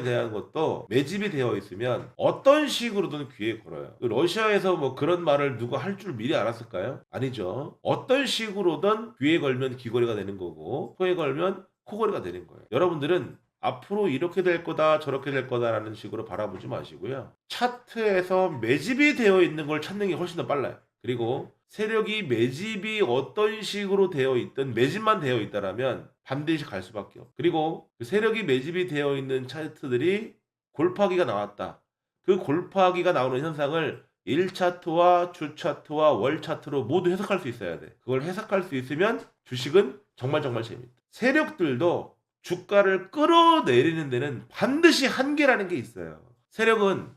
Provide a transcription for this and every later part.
대한 것도 매집이 되어 있으면 어떤 식으로든 귀에 걸어요. 러시아에서 뭐 그런 말을 누가 할 줄 미리 알았을까요? 아니죠. 어떤 식으로든 귀에 걸면 귀걸이가 되는 거고 코에 걸면 코걸이가 되는 거예요. 여러분들은 앞으로 이렇게 될 거다 저렇게 될 거다라는 식으로 바라보지 마시고요. 차트에서 매집이 되어 있는 걸 찾는 게 훨씬 더 빨라요. 그리고 세력이 매집이 어떤 식으로 되어 있든 매집만 되어 있다라면 반드시 갈 수밖에 없고, 그리고 그 세력이 매집이 되어 있는 차트들이 골파기가 나왔다. 그 골파기가 나오는 현상을 1차트와 주차트와 월차트로 모두 해석할 수 있어야 돼. 그걸 해석할 수 있으면 주식은 정말 정말 재밌다. 세력들도 주가를 끌어내리는 데는 반드시 한계라는 게 있어요. 세력은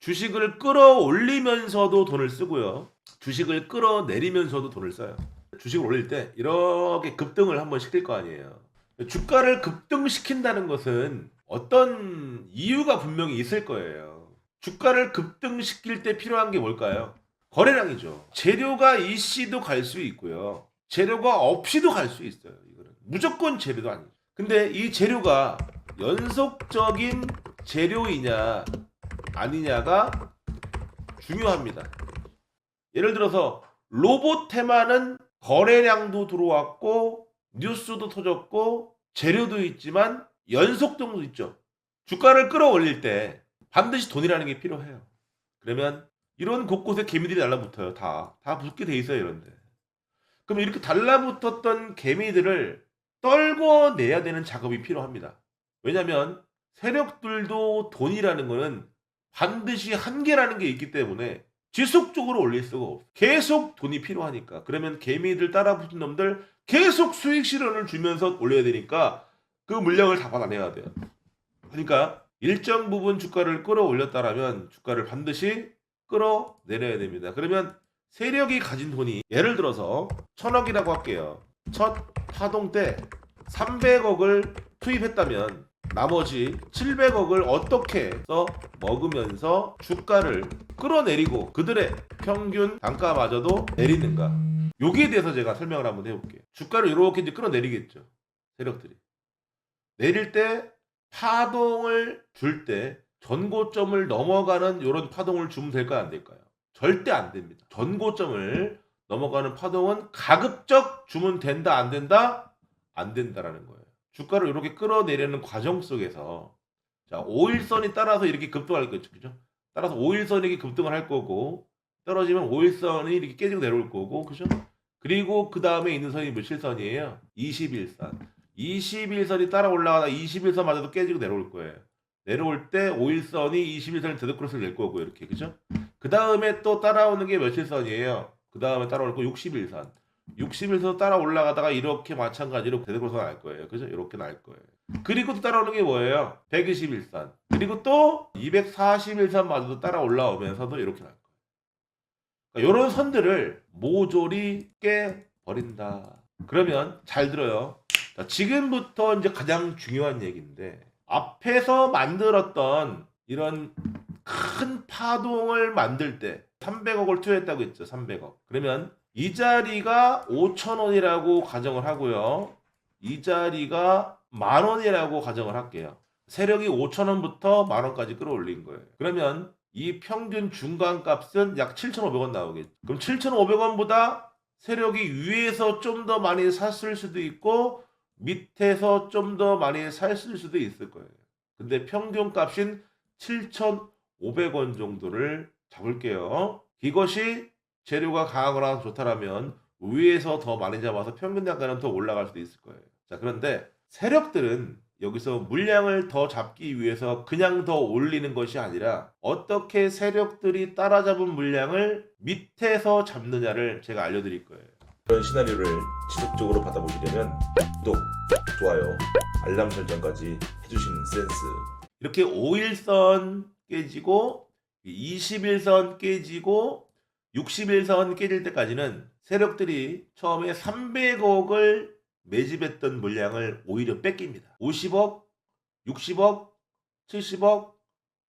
주식을 끌어올리면서도 돈을 쓰고요. 주식을 끌어내리면서도 돈을 써요. 주식을 올릴 때 이렇게 급등을 한번 시킬 거 아니에요. 주가를 급등시킨다는 것은 어떤 이유가 분명히 있을 거예요. 주가를 급등시킬 때 필요한 게 뭘까요? 거래량이죠. 재료가 있이도 갈 수 있고요. 재료가 없이도 갈 수 있어요. 이거는 무조건 재료도 아니죠. 근데 이 재료가 연속적인 재료이냐 아니냐가 중요합니다. 예를 들어서 로봇 테마는 거래량도 들어왔고 뉴스도 터졌고 재료도 있지만 연속성도 있죠. 주가를 끌어올릴 때 반드시 돈이라는 게 필요해요. 그러면 이런 곳곳에 개미들이 달라붙어요. 다 붙게 돼 있어요. 이런데. 그럼 이렇게 달라붙었던 개미들을 떨궈내야 되는 작업이 필요합니다. 왜냐하면 세력들도 돈이라는 거는 반드시 한계라는 게 있기 때문에 지속적으로 올릴 수가 없어. 계속 돈이 필요하니까. 그러면 개미들 따라붙은 놈들 계속 수익 실현을 주면서 올려야 되니까 그 물량을 다 받아내야 돼요. 그러니까 일정 부분 주가를 끌어올렸다라면 주가를 반드시 끌어내려야 됩니다. 그러면 세력이 가진 돈이 예를 들어서 1000억이라고 할게요. 첫 파동 때 300억을 투입했다면 나머지 700억을 어떻게 해서 먹으면서 주가를 끌어내리고 그들의 평균 단가마저도 내리는가. 여기에 대해서 제가 설명을 한번 해볼게요. 주가를 이렇게 이제 끌어내리겠죠. 세력들이. 내릴 때 파동을 줄 때 전고점을 넘어가는 이런 파동을 주면 될까요? 안 될까요? 절대 안 됩니다. 전고점을 넘어가는 파동은 가급적 주면 된다 안 된다? 안 된다라는 거예요. 주가를 이렇게 끌어내려는 과정 속에서 자 5일선이 따라서 이렇게 급등할 거죠. 그죠? 따라서 5일선이 이렇게 급등을 할 거고 떨어지면 5일선이 이렇게 깨지고 내려올 거고 그죠? 그리고 그 다음에 있는 선이 며칠 선이에요? 21선. 21선이 따라 올라가다 21선 맞아도 깨지고 내려올 거예요. 내려올 때 5일선이 21선을 데드크로스를 낼 거고 이렇게 그죠? 그 다음에 또 따라오는 게 며칠 선이에요? 그 다음에 따라올 거 61선. 61선 따라 올라가다가 이렇게 마찬가지로 데드크로스 날 거예요. 그죠? 이렇게 날 거예요. 그리고 또 따라오는 게 뭐예요? 121선. 그리고 또 241선 맞아도 따라 올라오면서도 이렇게 날 거예요. 그러니까 이런 선들을 모조리 깨버린다. 그러면 잘 들어요. 자, 지금부터 이제 가장 중요한 얘기인데 앞에서 만들었던 이런 큰 파동을 만들 때 300억을 투여했다고 했죠. 300억. 그러면 이 자리가 5,000원이라고 가정을 하고요. 이 자리가 10,000원이라고 가정을 할게요. 세력이 5,000원부터 10,000원까지 끌어올린 거예요. 그러면 이 평균 중간 값은 약 7,500원 나오겠죠. 그럼 7,500원보다 세력이 위에서 좀 더 많이 샀을 수도 있고 밑에서 좀 더 많이 샀을 수도 있을 거예요. 근데 평균 값인 7,500원 정도를 잡을게요. 이것이 재료가 강하거나 좋다라면 위에서 더 많이 잡아서 평균 단가는 더 올라갈 수도 있을 거예요. 자, 그런데 세력들은 여기서 물량을 더 잡기 위해서 그냥 더 올리는 것이 아니라 어떻게 세력들이 따라잡은 물량을 밑에서 잡느냐를 제가 알려드릴 거예요. 이런 시나리오를 지속적으로 받아보시려면 구독, 좋아요, 알람 설정까지 해주시는 센스. 이렇게 5일선 깨지고 21선 깨지고 61선 깨질 때까지는 세력들이 처음에 300억을 매집했던 물량을 오히려 뺏깁니다. 50억, 60억, 70억,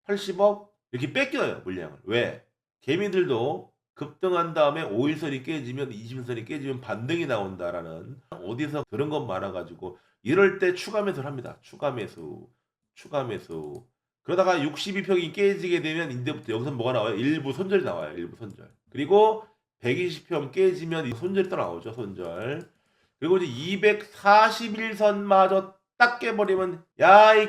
80억 이렇게 뺏겨요 물량을. 왜? 개미들도 급등한 다음에 5일선이 깨지면 20일선이 깨지면 반등이 나온다라는 어디서 들은 것 많아가지고 이럴 때 추가 매수를 합니다. 추가 매수. 추가 매수. 그러다가 62평이 깨지게 되면 이제부터 여기서 뭐가 나와요? 일부 손절이 나와요. 일부 손절. 그리고 120평 깨지면 이 손절이 또 나오죠. 손절. 그리고 이제 241선마저 딱 깨버리면 야이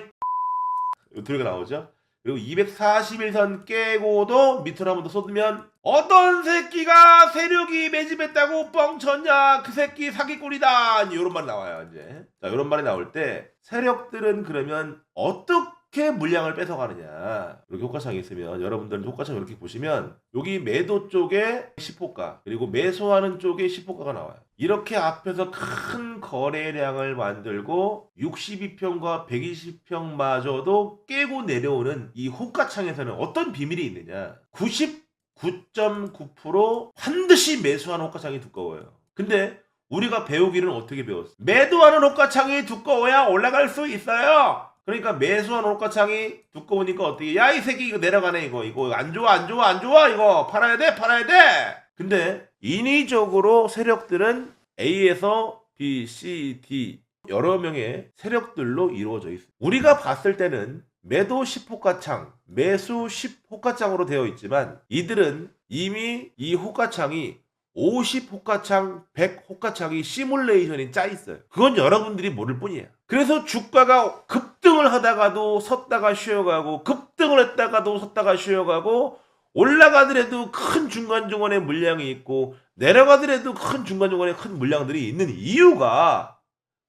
소리가 나오죠. 그리고 241선 깨고도 밑으로 한 번 더 쏟으면 어떤 새끼가 세력이 매집했다고 뻥쳤냐 그 새끼 사기꾼이다 이런 말이 나와요. 이제 자 이런 말이 나올 때 세력들은 그러면 어떻게 물량을 뺏어가느냐 이렇게 호가창이 있으면 여러분들은 호가창 이렇게 보시면 여기 매도 쪽에 10호가 그리고 매수하는 쪽에 10호가가 나와요. 이렇게 앞에서 큰 거래량을 만들고 62평과 120평마저도 깨고 내려오는 이 호가창에서는 어떤 비밀이 있느냐 99.9% 반드시 매수하는 호가창이 두꺼워요. 근데 우리가 배우기는 어떻게 배웠어? 매도하는 호가창이 두꺼워야 올라갈 수 있어요. 그러니까 매수하는 호가창이 두꺼우니까 어떻게 야 이 새끼 이거 내려가네 이거 안 좋아 안 좋아 안 좋아 이거 팔아야 돼 팔아야 돼. 근데 인위적으로 세력들은 A에서 B, C, D 여러 명의 세력들로 이루어져 있습니다. 우리가 봤을 때는 매도 10호가창, 매수 10호가창으로 되어 있지만 이들은 이미 이 호가창이 50호가창, 100호가창이 시뮬레이션이 짜 있어요. 그건 여러분들이 모를 뿐이에요. 그래서 주가가 급등을 하다가도 섰다가 쉬어가고 급등을 했다가도 섰다가 쉬어가고 올라가더라도 큰 중간중간에 물량이 있고 내려가더라도 큰 중간중간에 큰 물량들이 있는 이유가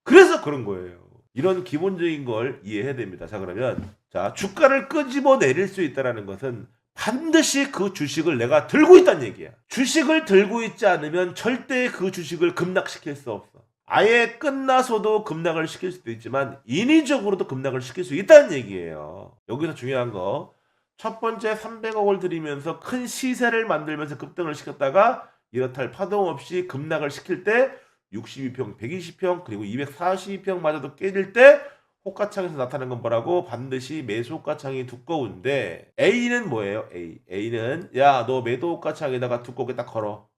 그래서 그런 거예요. 이런 기본적인 걸 이해해야 됩니다. 자 그러면 자 주가를 끄집어 내릴 수 있다는 것은 반드시 그 주식을 내가 들고 있다는 얘기야. 주식을 들고 있지 않으면 절대 그 주식을 급락시킬 수 없어. 아예 끝나서도 급락을 시킬 수도 있지만 인위적으로도 급락을 시킬 수 있다는 얘기예요. 여기서 중요한 거 첫 번째 300억을 들이면서 큰 시세를 만들면서 급등을 시켰다가 이렇다 할 파동 없이 급락을 시킬 때 62평, 120평 그리고 242평마저도 깨질 때 호가창에서 나타나는 건 뭐라고? 반드시 매수 호가창이 두꺼운데 A는 뭐예요? A는 야 너 매도 호가창에다가 두껍게 딱 걸어.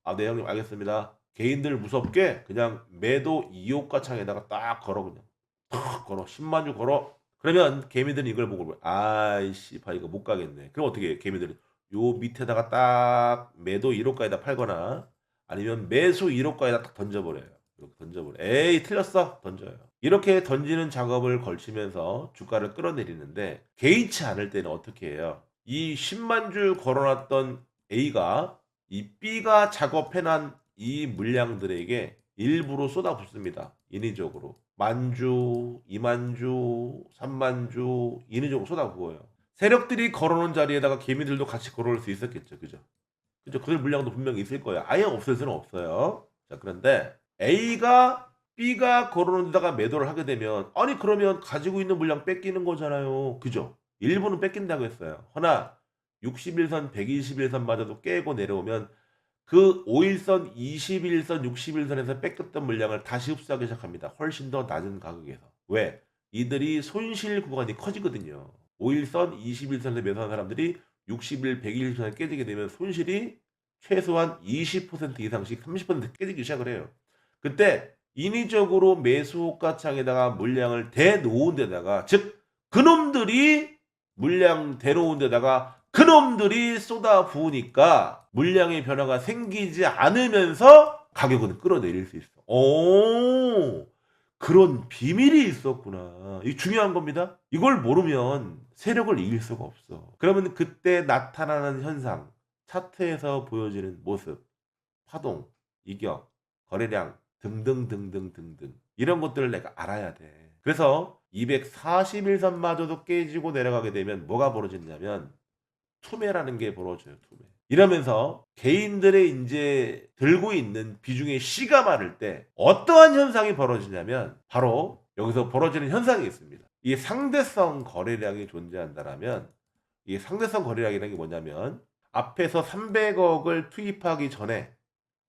아 네 형님 알겠습니다. 개인들 무섭게 그냥 매도 2호가창에다가 딱 걸어 그냥 딱 걸어 10만 주 걸어. 그러면 개미들은 이걸 보고 아이씨 봐 이거 못 가겠네. 그럼 어떻게 해? 개미들은 요 밑에다가 딱 매도 1호가에다 팔거나 아니면 매수 1호가에다 딱 던져버려요. 이렇게 던져버려. 에이 틀렸어 던져요. 이렇게 던지는 작업을 걸치면서 주가를 끌어내리는데 개의치 않을 때는 어떻게 해요? 이 10만 주 걸어놨던 A가 이 B가 작업해놓은 이 물량들에게 일부러 쏟아붓습니다. 인위적으로. 만주, 2만주, 3만주 인위적으로 쏟아부어요. 세력들이 걸어놓은 자리에다가 개미들도 같이 걸어올 수 있었겠죠. 그죠? 그죠? 그들 물량도 분명히 있을 거예요. 아예 없을 수는 없어요. 자, 그런데 A가 B가 걸어놓은 데다가 매도를 하게 되면 아니 그러면 가지고 있는 물량 뺏기는 거잖아요. 그죠? 일부는 뺏긴다고 했어요. 허나 61선, 121선마저도 깨고 내려오면 그 5일선, 21선, 61선에서 뺏겼던 물량을 다시 흡수하기 시작합니다. 훨씬 더 낮은 가격에서. 왜? 이들이 손실 구간이 커지거든요. 5일선, 21선에 매수한 사람들이 60일, 120선에 깨지게 되면 손실이 최소한 20% 이상씩 30% 깨지기 시작을 해요. 그때 인위적으로 매수가창에다가 물량을 대놓은 데다가 즉 그놈들이 물량 대놓은 데다가 그놈들이 쏟아 부으니까 물량의 변화가 생기지 않으면서 가격은 끌어내릴 수 있어. 오, 그런 비밀이 있었구나. 이게 중요한 겁니다. 이걸 모르면 세력을 이길 수가 없어. 그러면 그때 나타나는 현상, 차트에서 보여지는 모습, 파동, 이격, 거래량 등등등등등등 이런 것들을 내가 알아야 돼. 그래서 241선마저도 깨지고 내려가게 되면 뭐가 벌어지냐면 투매라는 게 벌어져요. 투매. 이러면서 개인들의 이제 들고 있는 비중의 씨가 마를 때 어떠한 현상이 벌어지냐면 바로 여기서 벌어지는 현상이 있습니다. 이 상대성 거래량이 존재한다라면 이 상대성 거래량이라는 게 뭐냐면 앞에서 300억을 투입하기 전에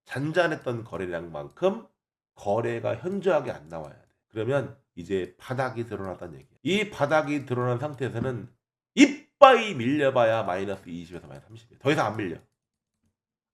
잔잔했던 거래량만큼 거래가 현저하게 안 나와야 돼. 그러면 이제 바닥이 드러났다는 얘기야. 이 바닥이 드러난 상태에서는 이빠이 밀려봐야 마이너스 20에서 마이너스 30이에요. 더 이상 안 밀려.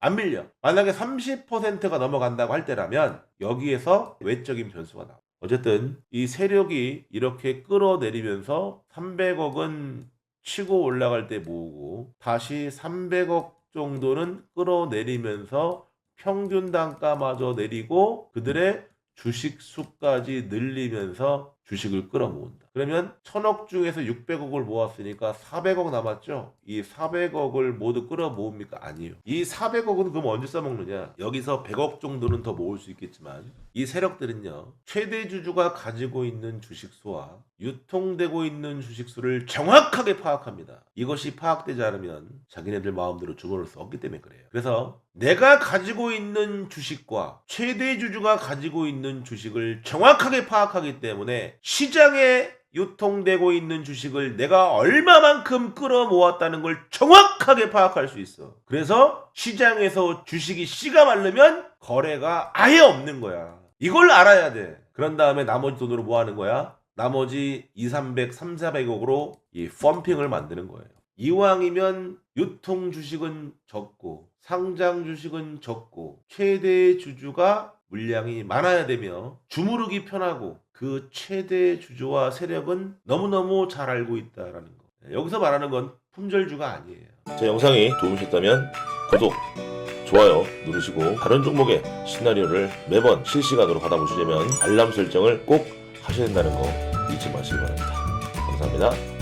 안 밀려. 만약에 30%가 넘어간다고 할 때라면 여기에서 외적인 변수가 나와. 어쨌든 이 세력이 이렇게 끌어내리면서 300억은 치고 올라갈 때 모으고 다시 300억 정도는 끌어내리면서 평균 단가마저 내리고 그들의 주식 수까지 늘리면서 주식을 끌어모은다. 그러면 1000억 중에서 600억을 모았으니까 400억 남았죠? 이 400억을 모두 끌어모읍니까? 아니에요. 이 400억은 그럼 언제 써먹느냐? 여기서 100억 정도는 더 모을 수 있겠지만 이 세력들은요. 최대 주주가 가지고 있는 주식수와 유통되고 있는 주식수를 정확하게 파악합니다. 이것이 파악되지 않으면 자기네들 마음대로 주문을 수 없기 때문에 그래요. 그래서 내가 가지고 있는 주식과 최대 주주가 가지고 있는 주식을 정확하게 파악하기 때문에 시장에 유통되고 있는 주식을 내가 얼마만큼 끌어모았다는 걸 정확하게 파악할 수 있어. 그래서 시장에서 주식이 씨가 마르면 거래가 아예 없는 거야. 이걸 알아야 돼. 그런 다음에 나머지 돈으로 뭐 하는 거야? 나머지 200, 300, 400억으로 이 펌핑을 만드는 거예요. 이왕이면 유통 주식은 적고 상장 주식은 적고 최대 주주가 물량이 많아야 되며 주무르기 편하고 그 최대 주주와 세력은 너무너무 잘 알고 있다라는 거. 여기서 말하는 건 품절주가 아니에요. 제 영상이 도움이셨다면 구독, 좋아요 누르시고 다른 종목의 시나리오를 매번 실시간으로 받아보시려면 알람 설정을 꼭 하셔야 된다는 거 잊지 마시기 바랍니다. 감사합니다.